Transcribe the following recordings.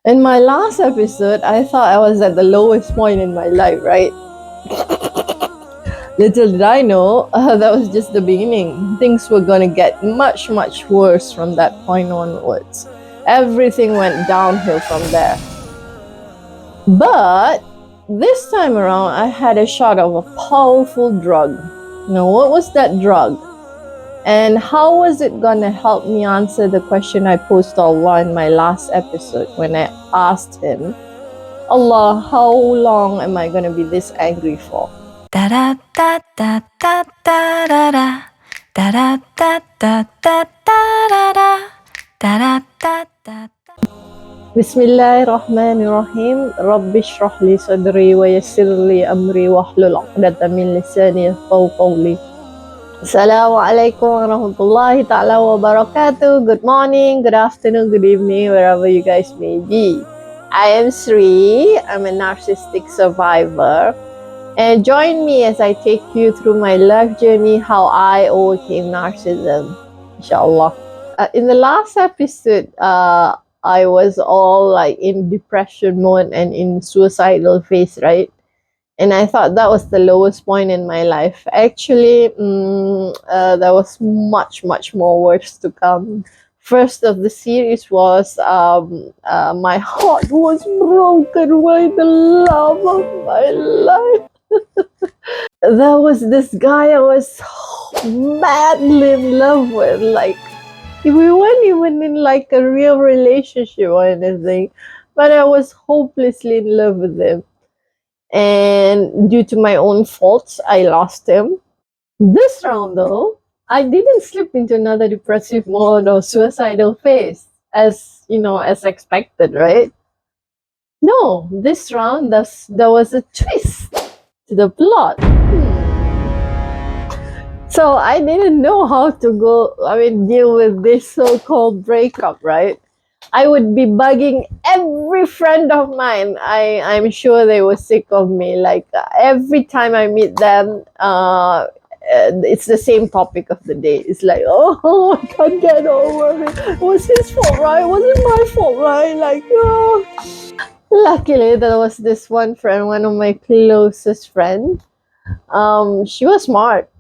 In my last episode, I thought I was at the lowest point in my life, right? Little did I know, that was just the beginning. Things were gonna get much, much worse from that point onwards. Everything went downhill from there. But this time around, I had a shot of a powerful drug. Now, what was that drug? And how was it gonna help me answer the question I posed to Allah in my last episode when I asked him, Allah, how long am I gonna be this angry for? Da da da da da da da da da da da da da da da da da da. Bismillahirrahmanirrahim. Rabbi shrah li sadri wa yassir li amri wahlul 'uqdatam min lisani yafqahu qawli. Assalamualaikum warahmatullahi ta'ala wabarakatuh. Good morning, good afternoon, good evening, wherever you guys may be. I am Sri. I'm a narcissistic survivor. And join me as I take you through my life journey, how I overcame narcissism, inshallah. In the last episode, I was all like in depression mode and in suicidal phase, right? And I thought that was the lowest point in my life. Actually, there was much, much more worse to come. First of the series was my heart was broken by the love of my life. There was this guy I was madly in love with. Like, we weren't even in like a real relationship or anything, but I was hopelessly in love with him. And due to my own faults, I lost him. This round, though, I didn't slip into another depressive mode or suicidal phase, as you know, as expected, right? No, this round, there was a twist to the plot. So I didn't know how to deal with this so-called breakup, right? I would be bugging every friend of mine. I'm sure they were sick of me. Like every time I meet them, it's the same topic of the day. It's like, oh, I can't get over it. It was his fault, right? It wasn't my fault, right? Like, oh. Luckily, there was this one friend, one of my closest friends. She was smart.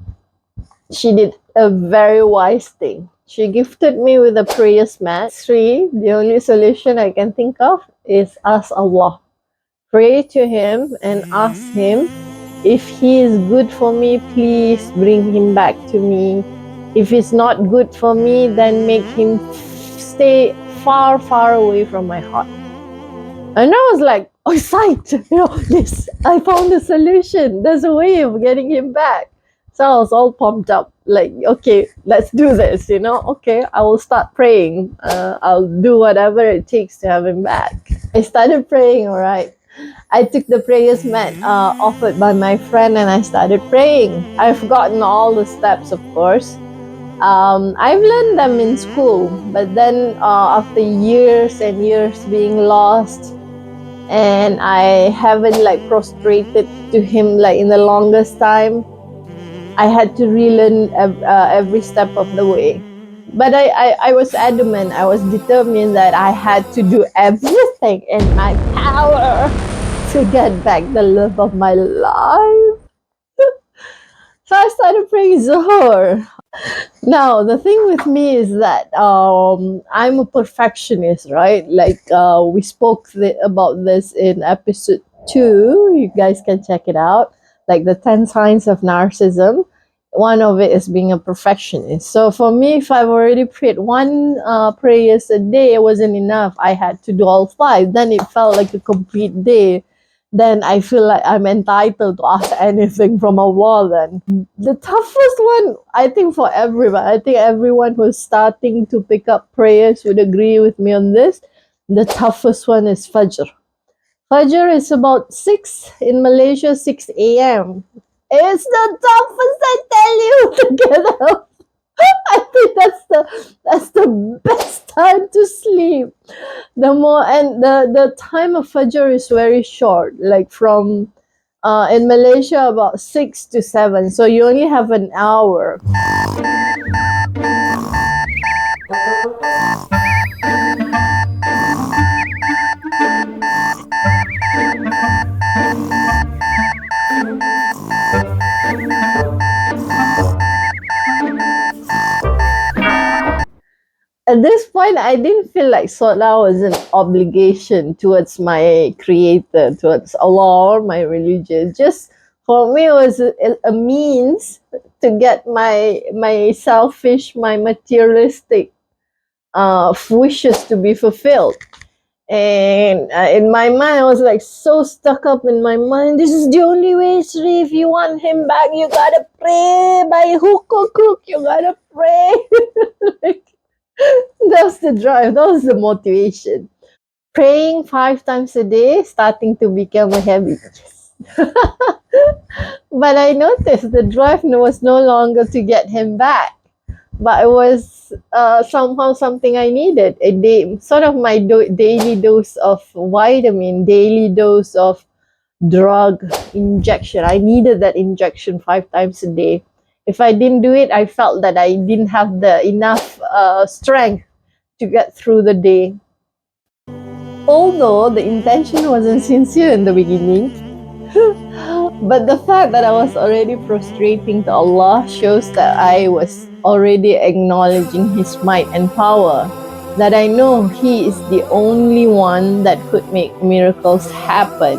She did a very wise thing. She gifted me with a prayers mat. Three, the only solution I can think of is ask Allah. Pray to Him and ask Him, if He is good for me, please bring Him back to me. If He's not good for me, then make Him stay far, far away from my heart. And I was like, oh, psyched, yes, I found a solution. There's a way of getting him back. So I was all pumped up, like, okay, let's do this, okay, I will start praying. I'll do whatever it takes to have him back. I started praying, all right. I took the prayers mat offered by my friend and I started praying. I've forgotten all the steps, of course. I've learned them in school, but then after years and years being lost, and I haven't like prostrated to him like in the longest time, I had to relearn every step of the way. But I was adamant, I was determined that I had to do everything in my power to get back the love of my life. So I started praying Zohar. Now, the thing with me is that I'm a perfectionist, right? Like we spoke about this in episode 2. You guys can check it out. Like the 10 signs of narcissism. One of it is being a perfectionist. So for me, if I've already prayed one prayers a day, it wasn't enough. I had to do all 5. Then it felt like a complete day. Then I feel like I'm entitled to ask anything from Allah then. The toughest one, I think for everyone, I think everyone who's starting to pick up prayers would agree with me on this. The toughest one is Fajr. Fajr is about 6 in Malaysia, 6 a.m. It's the toughest, I tell you, to get up. I think that's the best time to sleep. The time of Fajr is very short, like from in Malaysia about 6 to 7, so you only have an hour. At this point, I didn't feel like Salah was an obligation towards my creator, towards Allah or my religion. Just for me, it was a means to get my selfish, my materialistic wishes to be fulfilled. And in my mind, I was like so stuck up in my mind. This is the only way, Sri. If you want him back, you gotta pray by hook or crook. You gotta pray. Like, that was the drive. That was the motivation. Praying 5 times a day, starting to become a habit. But I noticed the drive was no longer to get him back, but it was somehow something I needed. A day, sort of my daily dose of vitamin, daily dose of drug injection. I needed that injection 5 times a day. If I didn't do it, I felt that I didn't have the enough strength to get through the day. Although the intention wasn't sincere in the beginning, but the fact that I was already prostrating to Allah shows that I was already acknowledging His might and power, that I know He is the only one that could make miracles happen.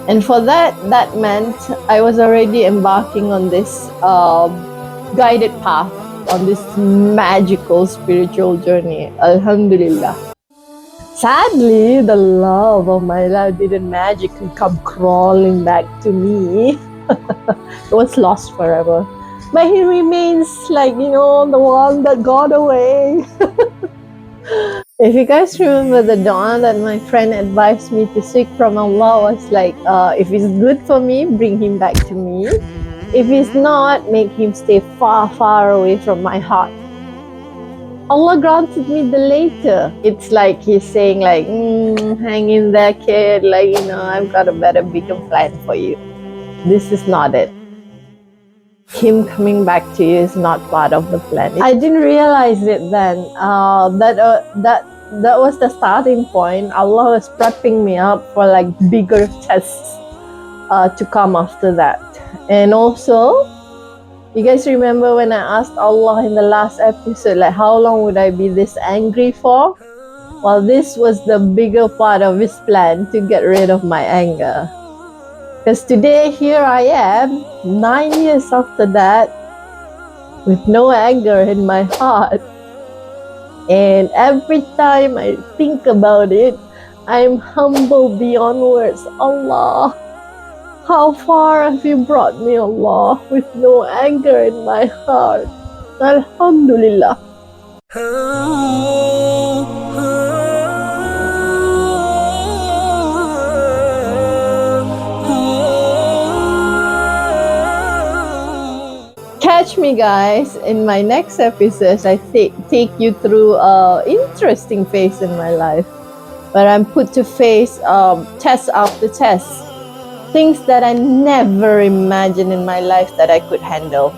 And for that meant I was already embarking on this guided path, on this magical spiritual journey. Alhamdulillah. Sadly, the love of my life didn't magically come crawling back to me. It was lost forever. But he remains like, the one that got away. If you guys remember the dua that my friend advised me to seek from Allah was like, if he's good for me, bring him back to me. If he's not, make him stay far, far away from my heart. Allah granted me the later. It's like he's saying like, hang in there, kid. Like, I've got a better, bigger plan for you. This is not it. Him coming back to you is not part of the plan. I didn't realize it then. That was the starting point. Allah was prepping me up for like bigger tests to come after that. And also, you guys remember when I asked Allah in the last episode, like, how long would I be this angry for? Well, this was the bigger part of His plan to get rid of my anger. Because today, here I am, 9 years after that, with no anger in my heart. And every time I think about it, I'm humble beyond words. Allah, how far have you brought me, Allah, with no anger in my heart. Alhamdulillah. Catch me, guys, in my next episodes. I take you through an interesting phase in my life where I'm put to face test after test. Things that I never imagined in my life that I could handle.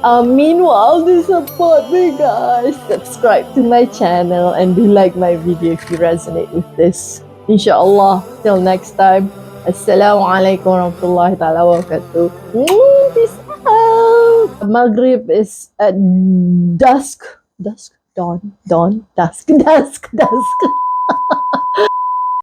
Meanwhile, do support me, guys. Subscribe to my channel and do like my video if you resonate with this. Inshallah. Till next time. Assalamualaikum warahmatullahi wabarakatuh. Peace out. Maghrib is at dusk. Dusk? Dawn? Dusk.